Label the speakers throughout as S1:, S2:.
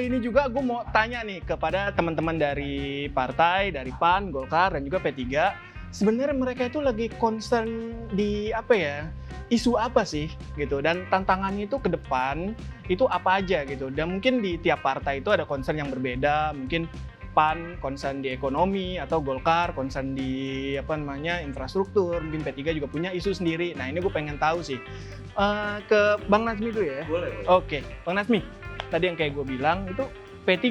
S1: ini juga gue mau tanya nih kepada teman-teman dari partai, dari PAN, Golkar, dan juga P3. Sebenarnya mereka itu lagi concern di apa ya, isu apa sih gitu, dan tantangannya itu ke depan itu apa aja gitu. Dan mungkin di tiap partai itu ada concern yang berbeda, mungkin PAN concern di ekonomi, atau Golkar concern di apa namanya infrastruktur, mungkin P3 juga punya isu sendiri. Nah ini gue pengen tahu sih, ke Bang Nazmi dulu ya.
S2: Boleh.
S1: Oke, Bang Nazmi, tadi yang kayak gue bilang itu P3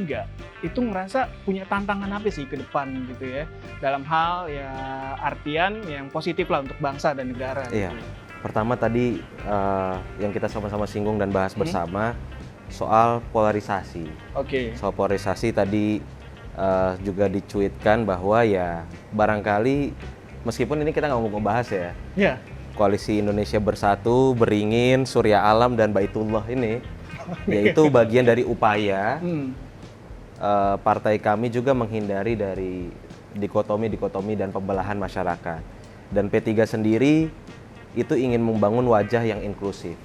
S1: itu ngerasa punya tantangan apa sih ke depan gitu ya, dalam hal ya artian yang positif lah untuk bangsa dan negara.
S2: Iya.
S1: Gitu.
S2: Pertama tadi yang kita sama-sama singgung dan bahas bersama soal polarisasi.
S1: Oke.
S2: Soal polarisasi tadi juga dicuitkan bahwa ya barangkali meskipun ini kita nggak mau bahas ya.
S1: Iya.
S2: Koalisi Indonesia Bersatu, Beringin, Surya Alam, dan Baitullah ini yaitu bagian dari upaya partai kami juga menghindari dari dikotomi dan pembelahan masyarakat. Dan P3 sendiri itu ingin membangun wajah yang inklusif.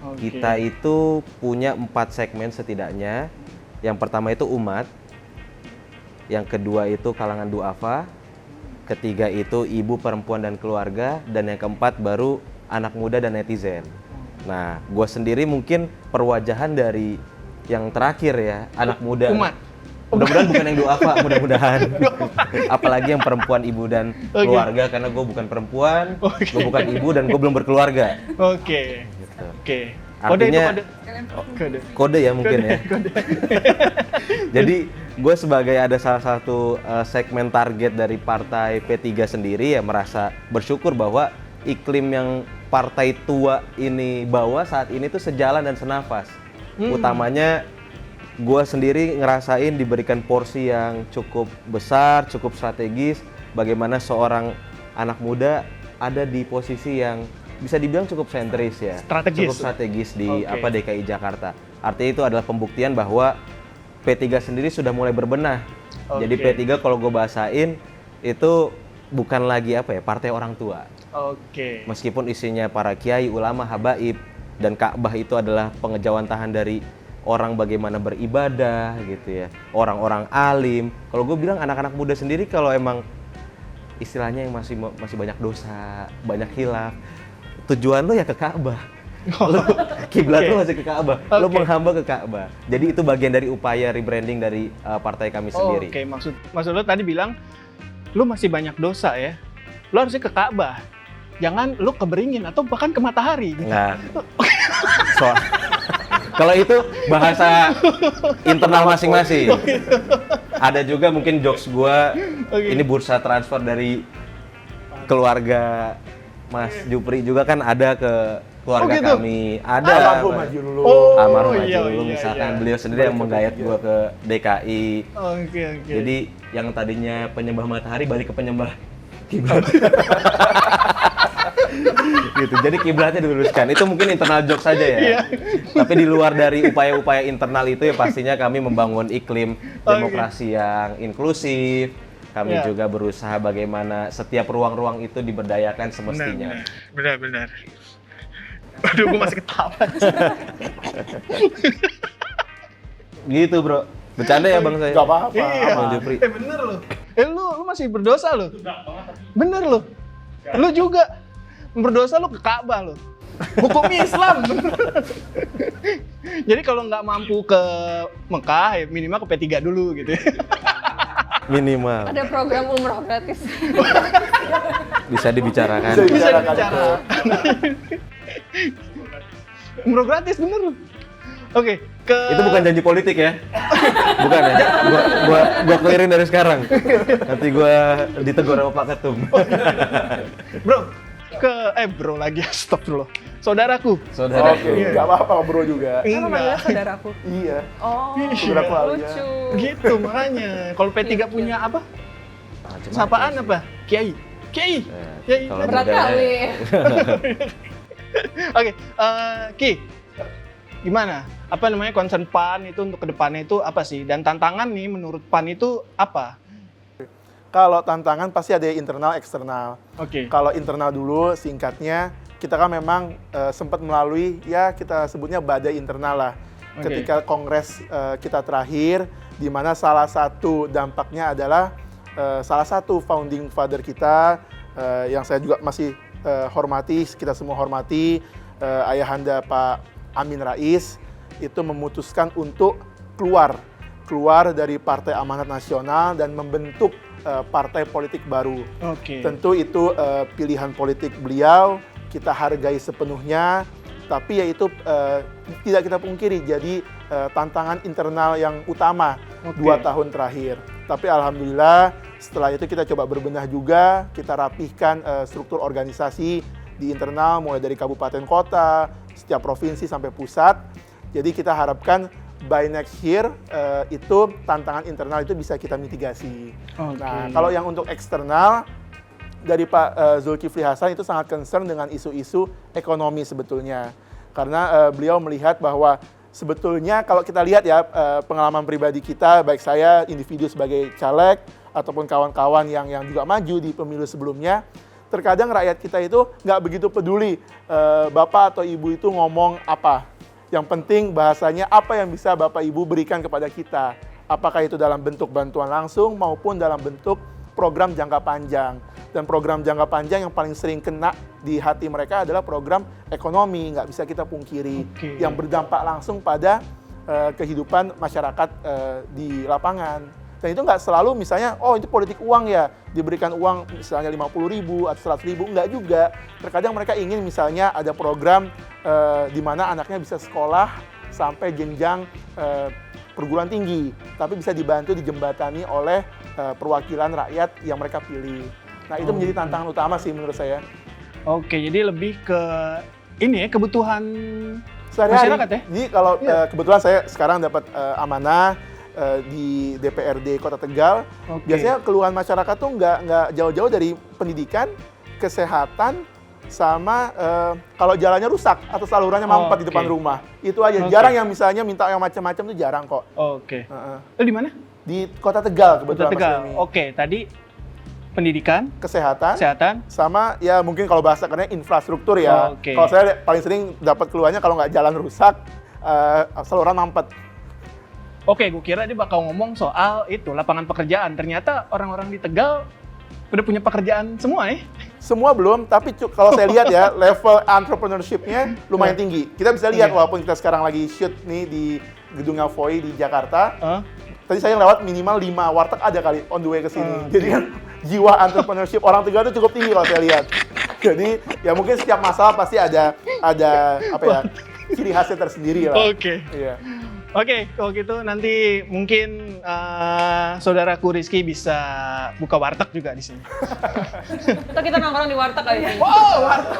S1: Oke.
S2: Kita itu punya 4 segmen setidaknya. Yang pertama itu umat, yang kedua itu kalangan duafa, ketiga itu ibu, perempuan, dan keluarga, dan yang keempat baru anak muda dan netizen. Nah, gue sendiri mungkin perwajahan dari yang terakhir ya, anak muda.
S1: Umat.
S2: Mudah-mudahan bukan yang duafa, mudah-mudahan. Apalagi yang perempuan, ibu, dan keluarga, karena gue bukan perempuan, gue bukan ibu, dan gue belum berkeluarga.
S1: Oke.
S2: Gitu.
S1: Oke.
S2: Artinya kode ya mungkin ya.
S1: Kode.
S2: Jadi gue sebagai ada salah satu segmen target dari partai P3 sendiri ya merasa bersyukur bahwa iklim yang partai tua ini bawa saat ini tuh sejalan dan senafas. Utamanya gue sendiri ngerasain diberikan porsi yang cukup besar, cukup strategis. Bagaimana seorang anak muda ada di posisi yang bisa dibilang cukup sentris ya,
S1: Strategis.
S2: cukup strategis di DKI Jakarta. Artinya itu adalah pembuktian bahwa P3 sendiri sudah mulai berbenah. Jadi P3 kalau gue bahasain itu bukan lagi apa ya, partai orang tua.
S1: Oke.
S2: Meskipun isinya para kiai, ulama, habaib, dan Ka'bah itu adalah pengejawantahan dari orang bagaimana beribadah gitu ya, orang-orang alim. Kalau gue bilang anak-anak muda sendiri kalau emang istilahnya yang masih banyak dosa, banyak khilaf, tujuan lo ya ke Ka'bah. Kiblat lo masih ke Ka'bah, lo menghamba ke Ka'bah. Jadi itu bagian dari upaya rebranding dari partai kami sendiri.
S1: Oke, maksud lo tadi bilang lo masih banyak dosa ya, lo harusnya ke Ka'bah, jangan lo ke Beringin atau bahkan ke Matahari.
S2: Nah, kalau itu bahasa internal masing-masing. Ada juga mungkin jokes gua, ini bursa transfer dari keluarga Mas Jupri juga kan ada ke keluarga
S1: gitu?
S2: kami. Ada.
S3: Almarhum Haji Lulung.
S2: Almarhum Haji
S1: iya,
S2: Lulung,
S1: iya,
S2: misalkan
S1: iya.
S2: beliau sendiri yang menggayat gua ke DKI.
S1: Oke.
S2: Jadi yang tadinya penyembah matahari balik ke penyembah kiblat. Gitu. Jadi kiblatnya diluruskan. Itu mungkin internal joke saja ya.
S1: Iya.
S2: Tapi di luar dari upaya-upaya internal itu ya pastinya kami membangun iklim demokrasi yang inklusif. Kami juga berusaha bagaimana setiap ruang-ruang itu diberdayakan semestinya.
S1: Benar. Aduh, gue masih ketawa.
S2: Gitu, Bro. Bercanda ya, Bang saya.
S3: Gak apa-apa.
S1: Iya.
S2: Bang Jupri.
S1: Bener lo. Lu masih berdosa lo. Bener lo. Lu juga berdosa lo ke Ka'bah lo. Hukum Islam. Jadi kalau nggak mampu ke Mekah, ya minimal ke P3 dulu gitu.
S2: Minimal.
S4: Ada program umroh gratis.
S2: Bisa dibicarakan.
S1: Bisa bicara. Umroh gratis bener. Oke,
S2: Itu bukan janji politik ya? Bukan ya? Gua clearin dari sekarang. Nanti gua ditegur sama Pak Ketum.
S1: Bro lagi, astagfirullah. Saudaraku.
S2: Saudara.
S3: Oke, gak apa-apa bro juga.
S4: Kan manggilnya saudaraku.
S3: Iya.
S4: Oh,
S3: Saudara keluarga.
S4: lucu.
S1: Gitu makanya. Kalau P3 punya apa? Sapaan apa? Kiai. Kiai.
S2: Kalau
S4: Berat
S2: budaya-
S4: kali.
S1: Oke, Ki. Gimana? Apa namanya concern PAN itu untuk kedepannya itu apa sih? Dan tantangan nih menurut PAN itu apa?
S3: Kalau tantangan pasti ada internal, eksternal.
S1: Oke.
S3: Kalau internal dulu, singkatnya, kita kan memang sempat melalui, ya kita sebutnya badai internal lah. ketika kongres kita terakhir, di mana salah satu dampaknya adalah salah satu founding father kita yang saya juga masih hormati, kita semua hormati, ayahanda Pak Amin Rais itu memutuskan untuk keluar dari Partai Amanat Nasional dan membentuk partai politik baru.
S1: Oke.
S3: Tentu itu pilihan politik beliau, kita hargai sepenuhnya, tapi ya itu tidak kita pungkiri jadi tantangan internal yang utama 2 tahun terakhir. Tapi alhamdulillah setelah itu kita coba berbenah juga, kita rapihkan struktur organisasi di internal mulai dari kabupaten kota, setiap provinsi sampai pusat. Jadi kita harapkan by next year itu tantangan internal itu bisa kita mitigasi. Nah, kalau yang untuk eksternal dari Pak Zulkifli Hasan itu sangat concern dengan isu-isu ekonomi sebetulnya. Karena beliau melihat bahwa sebetulnya kalau kita lihat ya pengalaman pribadi kita, baik saya individu sebagai caleg ataupun kawan-kawan yang juga maju di pemilu sebelumnya, terkadang rakyat kita itu nggak begitu peduli bapak atau ibu itu ngomong apa. Yang penting bahasanya apa yang bisa bapak ibu berikan kepada kita. Apakah itu dalam bentuk bantuan langsung maupun dalam bentuk program jangka panjang. Dan program jangka panjang yang paling sering kena di hati mereka adalah program ekonomi, nggak bisa kita pungkiri, yang berdampak langsung pada kehidupan masyarakat di lapangan. Dan itu nggak selalu misalnya, oh itu politik uang ya, diberikan uang misalnya 50.000 atau 100.000, nggak juga. Terkadang mereka ingin misalnya ada program di mana anaknya bisa sekolah sampai jenjang perguruan tinggi, tapi bisa dibantu dijembatani oleh perwakilan rakyat yang mereka pilih. Nah itu menjadi tantangan utama sih menurut saya.
S1: Oke, jadi lebih ke ini ya, kebutuhan
S3: sehari-hari.
S1: Masyarakat ya?
S3: Jadi kalau kebetulan saya sekarang dapat amanah di DPRD Kota Tegal. Biasanya keluhan masyarakat tuh nggak jauh-jauh dari pendidikan, kesehatan, sama kalau jalannya rusak atau salurannya mampet di depan rumah. Itu aja. Jarang yang misalnya minta yang macam-macam tuh jarang kok.
S1: Itu di mana?
S3: Di Kota Tegal kebetulan.
S1: Kota Tegal.
S3: Mas Demi.
S1: Oke, tadi pendidikan,
S3: kesehatan,
S1: sama
S3: ya mungkin kalau bahasa kerennya infrastruktur ya. Kalau saya paling sering dapat keluhannya kalau nggak jalan rusak, saluran mampet.
S1: Oke, gue kira dia bakal ngomong soal itu lapangan pekerjaan. Ternyata orang-orang di Tegal udah punya pekerjaan semua ya?
S3: Semua belum, tapi kalau saya lihat ya level entrepreneurship-nya lumayan tinggi. Kita bisa lihat walaupun kita sekarang lagi shoot nih di gedung Voi di Jakarta. Tadi saya lewat minimal 5 warteg ada kali on the way ke sini. Jadi kan jiwa entrepreneurship orang Tegal itu cukup tinggi kalau saya lihat. Jadi ya mungkin setiap masalah pasti ada apa ya, ciri khasnya tersendiri lah. Iya.
S1: Oke, kalau gitu nanti mungkin saudaraku Rizky bisa buka warteg juga di sini.
S4: Atau kita nongkrong di warteg aja.
S1: Wow, warteg.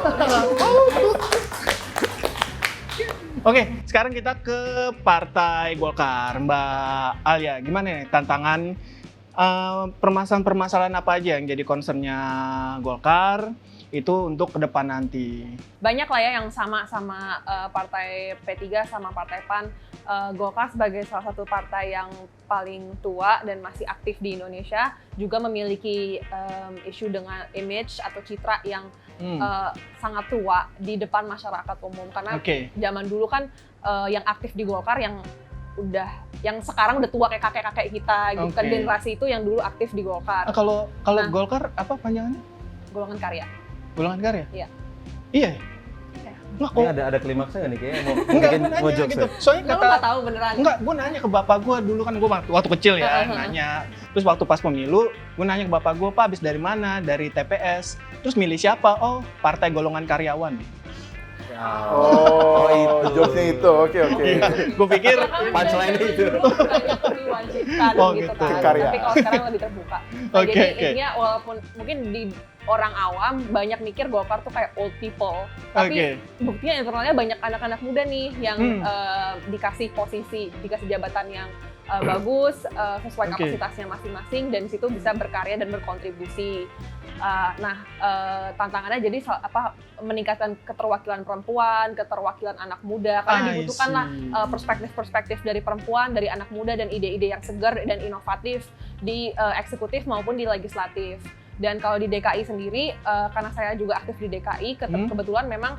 S1: Oke, sekarang kita ke Partai Golkar. Mbak Alia, gimana nih tantangan permasalahan-permasalahan apa aja yang jadi concern-nya Golkar itu untuk ke depan nanti?
S4: Banyak lah ya yang sama Partai P3 sama Partai PAN. Golkar sebagai salah satu partai yang paling tua dan masih aktif di Indonesia juga memiliki isu dengan image atau citra yang sangat tua di depan masyarakat umum. Karena zaman dulu kan yang aktif di Golkar yang sekarang udah tua kayak kakek-kakek kita gitu kan, generasi itu yang dulu aktif di Golkar.
S1: Kalau Golkar apa panjangannya?
S4: Golongan Karya.
S1: Golongan Karya?
S4: Iya.
S1: Iya.
S2: Ini ada klimaksnya nggak nih kayaknya mau
S1: nanya
S2: jokes
S1: gitu. Soalnya
S4: nggak tahu beneran.
S1: Gue nanya ke bapak gue dulu kan, gue waktu kecil ya nanya. Terus waktu pas pemilu, gue nanya ke bapak gue, Pak habis dari mana? Dari TPS. Terus milih siapa? Oh, Partai Golongan Karyawan.
S3: Oh, itu. Jokesnya itu, oke.
S1: Gue pikir
S2: punchline itu.
S4: Diwajibkan gitu kan. Tapi kalau sekarang lebih terbuka. Nah, jadi intinya walaupun mungkin di orang awam banyak mikir Golkar tuh kayak old people, tapi buktinya internalnya banyak anak-anak muda nih yang dikasih posisi, dikasih jabatan yang bagus sesuai kapasitasnya masing-masing dan situ bisa berkarya dan berkontribusi. Tantangannya jadi meningkatkan keterwakilan perempuan, keterwakilan anak muda karena dibutuhkanlah perspektif-perspektif dari perempuan, dari anak muda dan ide-ide yang segar dan inovatif di eksekutif maupun di legislatif. Dan kalau di DKI sendiri, karena saya juga aktif di DKI, kebetulan memang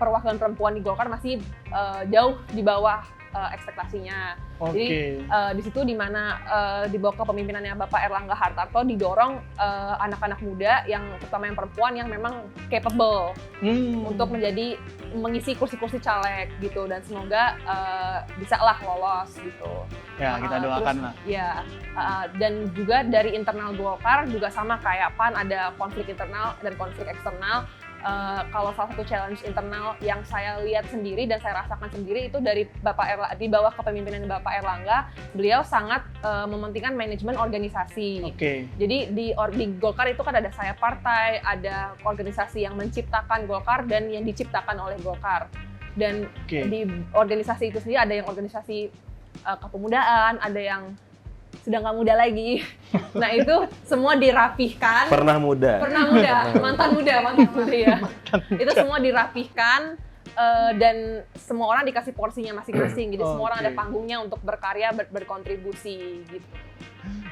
S4: perwakilan perempuan di Golkar masih jauh di bawah ekspektasinya.
S1: Oke.
S4: Jadi di situ di mana di bawah kepemimpinannya Bapak Erlangga Hartarto didorong anak-anak muda yang terutama yang perempuan yang memang capable untuk mengisi kursi-kursi caleg gitu, dan semoga bisa lah lolos gitu.
S1: Ya, kita doakan lah.
S4: Ya, dan juga dari internal Golkar juga sama kayak PAN, ada konflik internal dan konflik eksternal. Kalau salah satu challenge internal yang saya lihat sendiri dan saya rasakan sendiri itu dari di bawah kepemimpinan Bapak Erlangga, beliau sangat mementingkan manajemen organisasi.
S1: Oke.
S4: Jadi di Golkar itu kan ada sayap partai, ada organisasi yang menciptakan Golkar dan yang diciptakan oleh Golkar. Dan di organisasi itu sendiri ada yang organisasi kepemudaan, ada yang sudah nggak muda lagi. Nah itu semua dirapihkan.
S2: Pernah muda,
S4: mantan muda ya. Itu semua dirapihkan dan semua orang dikasih porsinya masing-masing. Jadi semua orang ada panggungnya untuk berkarya, berkontribusi gitu.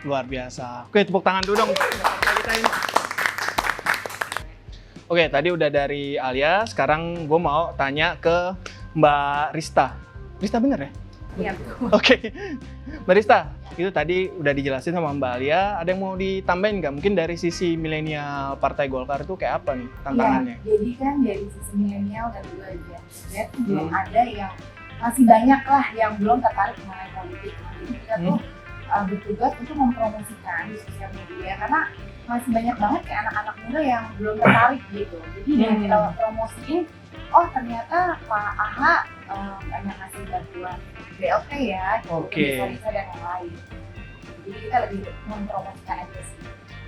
S1: Luar biasa. Oke, tepuk tangan dulu dong. Oke, tadi udah dari Alia, sekarang gue mau tanya ke Mbak Rista. Rista bener ya?
S5: Iya, betul.
S1: Oke, Mbak Rista, itu tadi udah dijelasin sama Mbak Alia. Ada yang mau ditambahin nggak? Mungkin dari sisi milenial Partai Golkar itu kayak apa nih tantangannya?
S5: Ya, jadi kan dari sisi milenial dan juga Gen Z belum ada yang masih banyak lah yang belum tertarik mengenai politik. Jadi kita tuh bertugas untuk mempromosikan di sosial media karena masih banyak banget kayak anak-anak muda yang belum tertarik gitu. Jadi yang kita promosiin, oh ternyata Pak AHA banyak ngasih bantuan BLT ya,
S1: Oke.
S5: Bisa dan yang lain. Jadi kita lebih mempromosikan aja sih.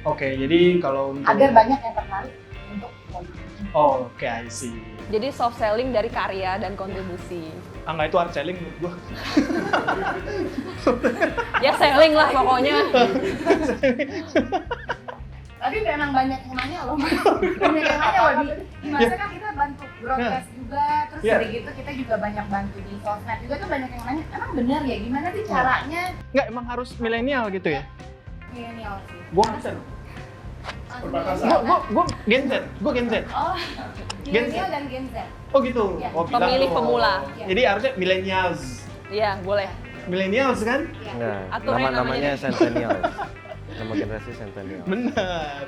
S1: Oke, jadi kalau untuk...
S5: Agar banyak yang tertarik untuk politik.
S1: Oke, I see.
S4: Jadi soft selling dari karya dan kontribusi.
S1: Enggak, itu hard selling menurut gua.
S4: Ya selling lah pokoknya.
S5: Tapi memang banyak yang nanya loh, banyak yang nanya loh di masa kan kita bantu broadcast juga, terus dari gitu kita juga banyak bantu di sosmed juga tuh banyak yang nanya, emang bener ya gimana sih caranya?
S1: Enggak, emang harus milenial gitu ya?
S5: Milenial sih.
S1: Gua nggak bisa. Gua Gen Z. Gua Gen Z.
S5: Oh, milenial dan Gen Z.
S1: Oh gitu.
S5: Ya.
S1: Oh, bilang
S4: Pemilih
S1: dong.
S4: pemula.
S1: Jadi harusnya millennials.
S4: Iya, boleh.
S1: Millennials kan?
S2: Nah,
S4: Aturan
S2: namanya
S4: namanya.
S2: centennials. Nama generasi centennial.
S1: Benar.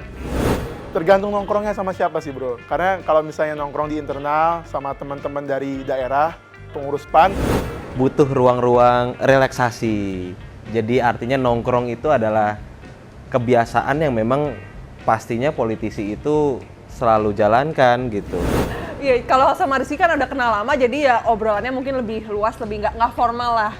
S3: Tergantung nongkrongnya sama siapa sih bro. Karena kalau misalnya nongkrong di internal sama teman-teman dari daerah, pengurus PAN,
S2: Butuh ruang-ruang relaksasi. Jadi artinya nongkrong itu adalah kebiasaan yang memang pastinya politisi itu selalu jalankan gitu.
S4: Iya, kalau sama Rizky kan udah kenal lama, jadi ya obrolannya mungkin lebih luas, lebih nggak formal lah.